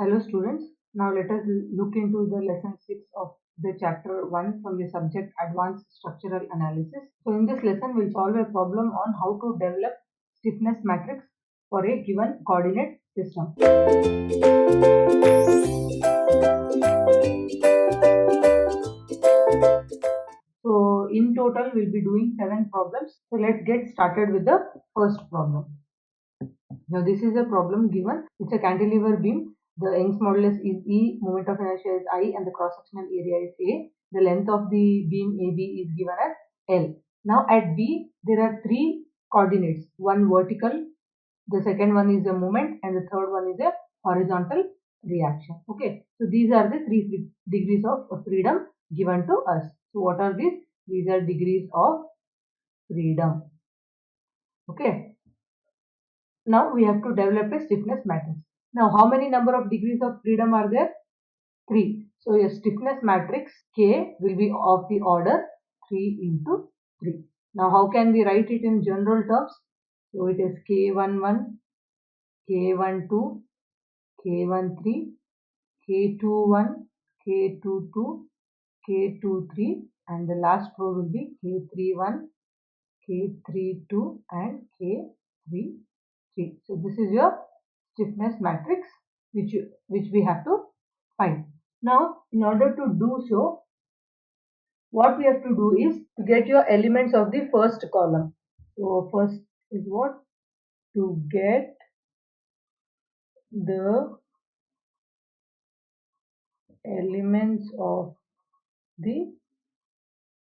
Hello students, now let us look into the lesson 6 of the chapter 1 from the subject Advanced Structural Analysis. So in this lesson we'll solve a problem on how to develop stiffness matrix for a given coordinate system. So in total we'll be doing 7 problems. So let's get started with the first problem. Now this is a problem given. It's a cantilever beam. The Young's modulus is E, moment of inertia is I, and the cross-sectional area is A. The length of the beam AB is given as L. Now at B, there are 3 coordinates. One vertical, the second one is a moment, and the third one is a horizontal reaction. Okay, so these are the 3 degrees of freedom given to us. So what are these? These are degrees of freedom. Okay. Now we have to develop a stiffness matrix. Now how many number of degrees of freedom are there? 3. So your stiffness matrix K will be of the order 3 into 3. Now how can we write it in general terms? So it is K11, K12, K13, K21, K22, K23, and the last row will be K31, K32 and K33. So this is your stiffness matrix which we have to find. Now in order to do so, what we have to do is to get your elements of the first column. So first is what? To get the elements of the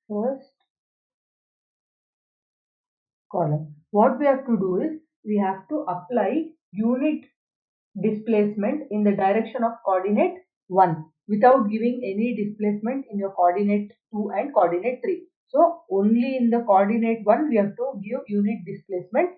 first column. What we have to do is we have to apply unit displacement in the direction of coordinate 1 without giving any displacement in your coordinate 2 and coordinate 3. So only in the coordinate 1 we have to give unit displacement,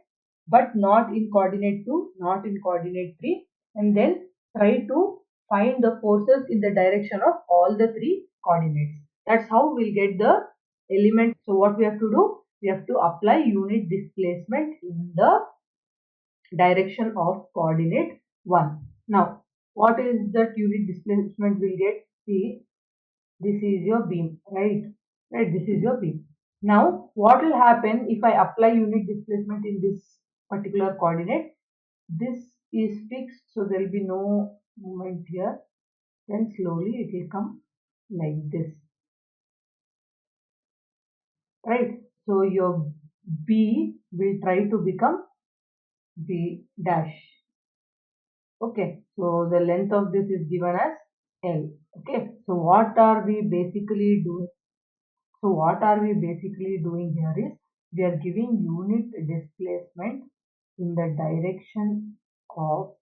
but not in coordinate 2, not in coordinate 3, and then try to find the forces in the direction of all the 3 coordinates. That's how we'll get the element. So what we have to do? We have to apply unit displacement in the direction of coordinate 1. Now, what is that unit displacement we'll get? See, this is your beam, right? Right, this is your beam. Now, what will happen if I apply unit displacement in this particular coordinate? This is fixed, so there will be no movement here. Then slowly it will come like this, right? So your B will try to become B dash. Okay, so the length of this is given as L. Okay, so what are we basically doing? So what are we basically doing here is we are giving unit displacement in the direction of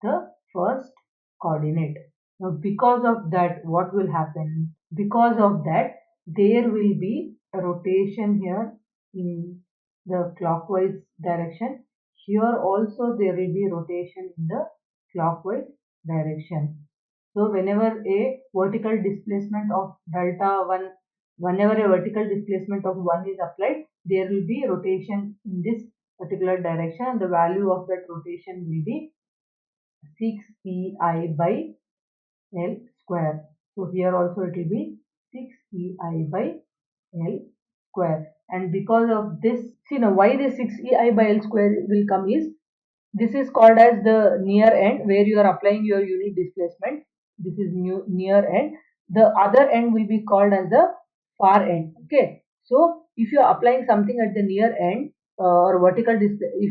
the first coordinate. Now because of that, what will happen? Because of that, there will be a rotation here in the clockwise direction. Here also there will be rotation in the clockwise direction. So whenever a vertical displacement of delta 1, whenever a vertical displacement of 1 is applied, there will be rotation in this particular direction, and the value of that rotation will be 6EI by L square. So here also it will be 6EI by L square. And because of this, see now why this 6EI by L square will come is, this is called as the near end where you are applying your unit displacement. This is near end. The other end will be called as the far end. Okay. So if you are applying something at the near end or if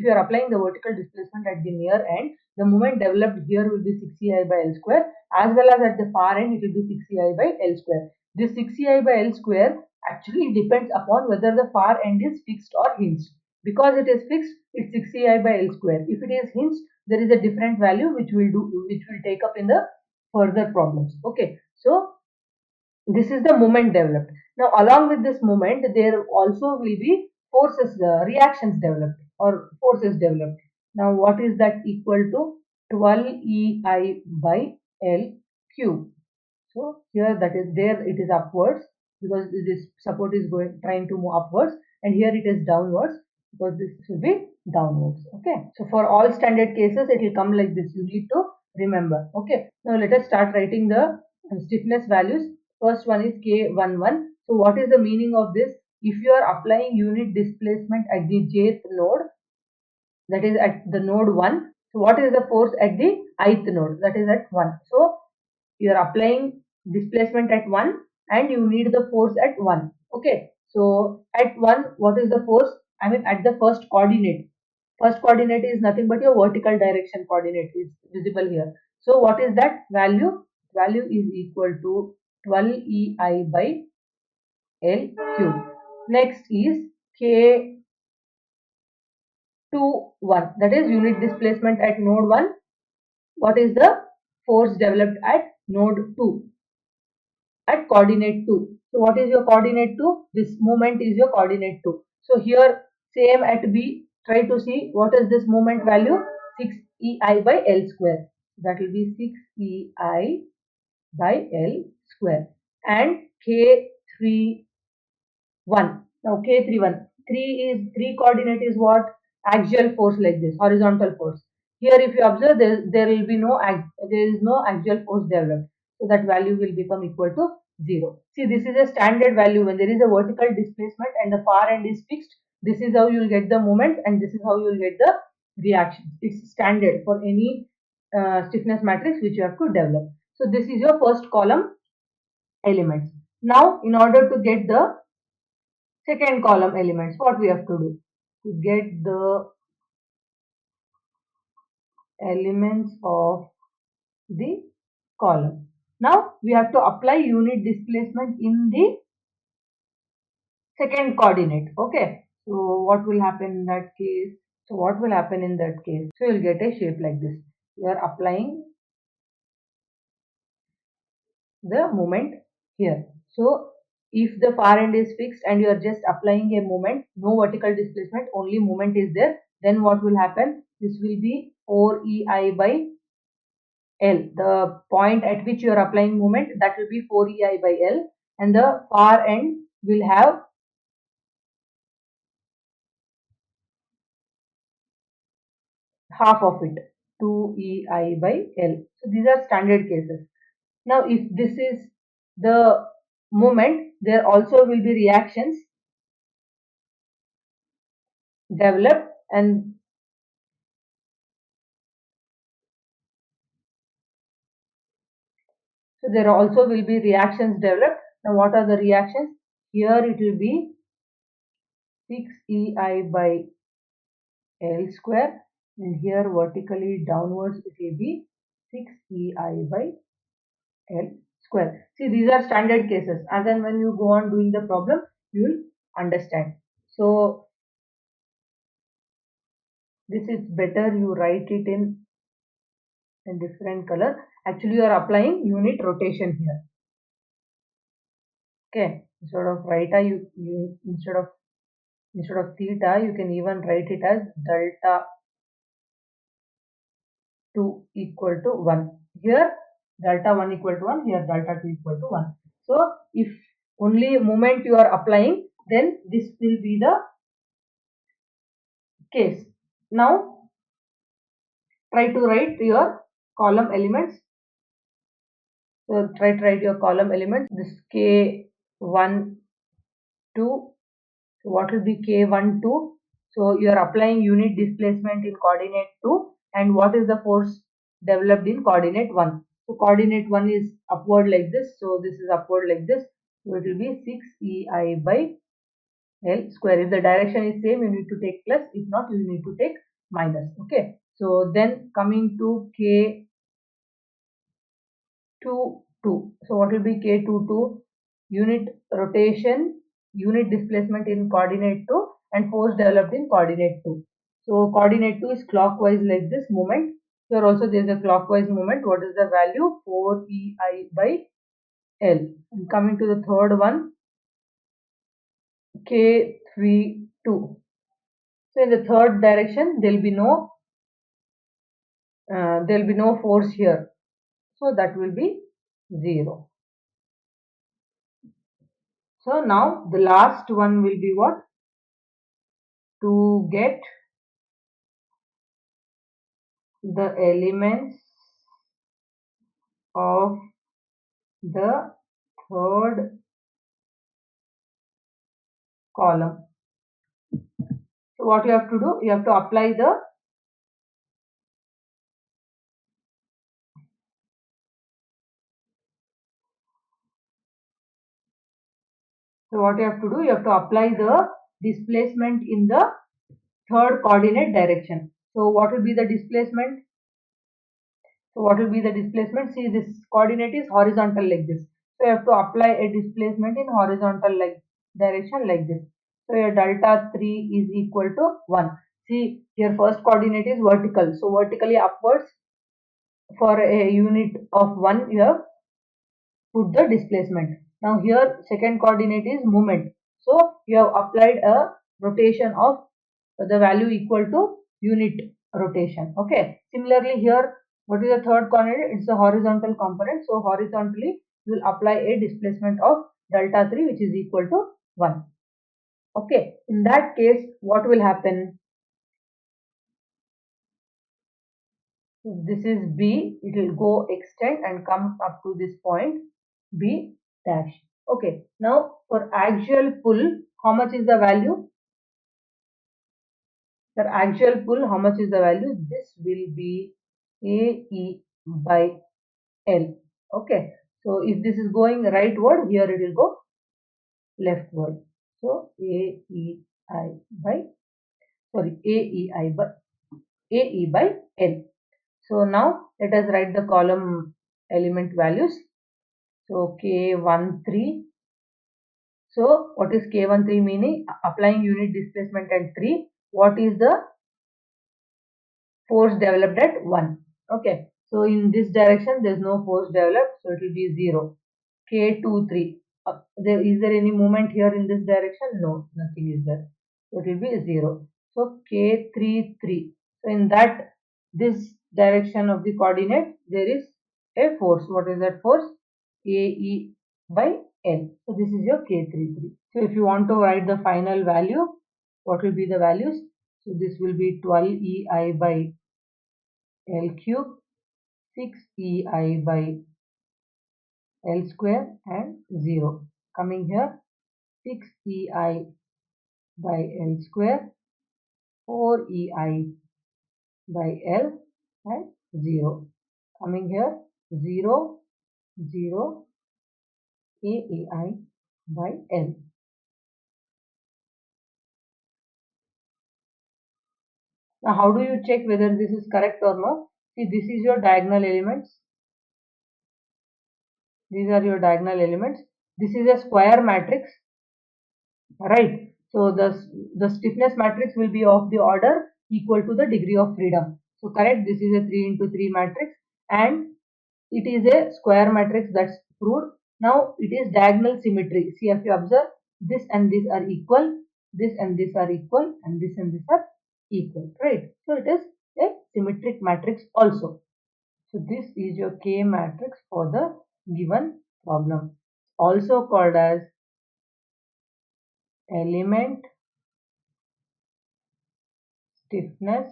you are applying the vertical displacement at the near end, the moment developed here will be 6EI by L square, as well as at the far end it will be 6EI by L square. This 6EI by L square actually depends upon whether the far end is fixed or hinged. Because it is fixed, it's 6EI by L square. If it is hinged, there is a different value which will take up in the further problems. Okay, so this is the moment developed. Now along with this moment, there also will be forces, reactions developed or forces developed. Now what is that equal to? 12EI by L cube. So here that is there, it is upwards because this support is trying to move upwards, and here it is downwards because this should be downwards. Okay, so for all standard cases it will come like this. You need to Remember. Okay. Now let us start writing the stiffness values. First one is K11. So what is the meaning of this? If you are applying unit displacement at the jth node, that is at the node 1. So what is the force at the ith node? That is at 1. So you are applying displacement at 1 and you need the force at 1. Okay. So at 1, what is the force? I mean at the first coordinate. First coordinate is nothing but your vertical direction coordinate is visible here. So what is that value? Value is equal to 12 EI by L cube. Next is K 2 1, that is unit displacement at node 1. What is the force developed at node 2 at coordinate 2? So what is your coordinate 2? This moment is your coordinate 2. So here same at B, try to see what is this moment value, 6 EI by L square. That will be 6 EI by L square. And K3 1. Now K3 1. 3 coordinate is what? Axial force, like this, horizontal force. Here if you observe, there will be there is no axial force developed. So that value will become equal to 0. See, this is a standard value. When there is a vertical displacement and the far end is fixed, this is how you will get the moment and this is how you will get the reaction. It's standard for any stiffness matrix which you have to develop. So this is your first column elements. Now in order to get the second column elements, what we have to do? To get the elements of the column. Now we have to apply unit displacement in the second coordinate. Okay. So what will happen in that case? So you'll get a shape like this. You are applying the moment here. So if the far end is fixed and you are just applying a moment, no vertical displacement, only moment is there, then what will happen? This will be 4 EI by L. The point at which you are applying moment, that will be 4 EI by L, and the far end will have half of it, 2 EI by L. So these are standard cases. Now if this is the moment, there also will be reactions developed, and so there also will be reactions developed. Now what are the reactions? Here it will be 6 EI by L square, and here vertically downwards it will be 6 EI by L square. See, these are standard cases, and then when you go on doing the problem, you will understand. So this is better you write it in a different color. Actually, you are applying unit rotation here. Okay, instead of instead of theta, you can even write it as delta 2 equal to 1. Here delta 1 equal to 1, here delta 2 equal to 1. So if only moment you are applying, then this will be the case. Now try to write your column elements. So try to write your column elements. This K1 2. So what will be K1 2? So you are applying unit displacement in coordinate 2, and what is the force developed in coordinate 1? So coordinate 1 is upward like this, so this is upward like this. So it will be 6 EI by L square. If the direction is same, you need to take plus. If not, you need to take minus. Okay. So then coming to K 2 2. So what will be K2 2? Unit rotation, unit displacement in coordinate 2, and force developed in coordinate 2. So coordinate 2 is clockwise like this moment. Here also there is a clockwise moment. What is the value? 4 EI by L. And coming to the third one, K3 2. So in the third direction, there will be no force here. So that will be 0. So now the last one will be what? To get the elements of the third column. So what you have to do, you have to apply the so what you have to do, you have to apply the displacement in the third coordinate direction. So what will be the displacement? So what will be the displacement? See, this coordinate is horizontal like this. So you have to apply a displacement in horizontal like direction like this. So your delta 3 is equal to 1. See, your first coordinate is vertical. So vertically upwards for a unit of 1 you have put the displacement. Now here second coordinate is moment. So you have applied a rotation of the value equal to unit rotation. Okay. Similarly here, what is the third coordinate? It's a horizontal component. So horizontally you will apply a displacement of delta 3 which is equal to 1. Okay. In that case, what will happen? If this is B, it will go extend and come up to this point B dash. Okay, now for axial pull, how much is the value? For axial pull, how much is the value? This will be AE by L. Okay, so if this is going rightward, here it will go leftward. So AEI by AE by L. So now let us write the column element values. So K13. So what is K13 meaning? Applying unit displacement at 3. What is the force developed at 1? Okay. So in this direction there is no force developed. So it will be 0. K23. Is there any movement here in this direction? No, nothing is there. So it will be 0. So K33. So in this direction of the coordinate there is a force. What is that force? AE by L. So this is your K33. So if you want to write the final value, what will be the values? So this will be 12 EI by L cube, 6 EI by L square and 0. Coming here, 6 EI by L square, 4 EI by L and 0. Coming here, 0, 0, AEI by L. Now, how do you check whether this is correct or no? See, this is your diagonal elements. These are your diagonal elements. This is a square matrix, right? So the stiffness matrix will be of the order equal to the degree of freedom. So correct, this is a 3 into 3 matrix and it is a square matrix, that's proved. Now it is diagonal symmetry. See, if you observe, this and this are equal, this and this are equal, and this and this are equal, right? So it is a symmetric matrix also. So this is your K matrix for the given problem, also called as element stiffness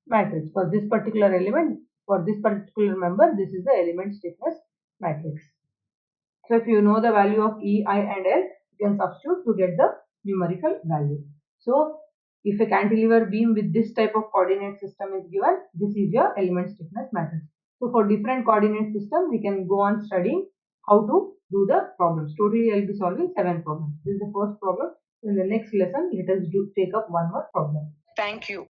matrix. For this particular element, for this particular member, this is the element stiffness matrix. So if you know the value of E, I and L, you can substitute to get the numerical value. So if a cantilever beam with this type of coordinate system is given, this is your element stiffness matrix. So for different coordinate system, we can go on studying how to do the problems. Totally, I will be solving 7 problems. This is the first problem. In the next lesson, let us take up one more problem. Thank you.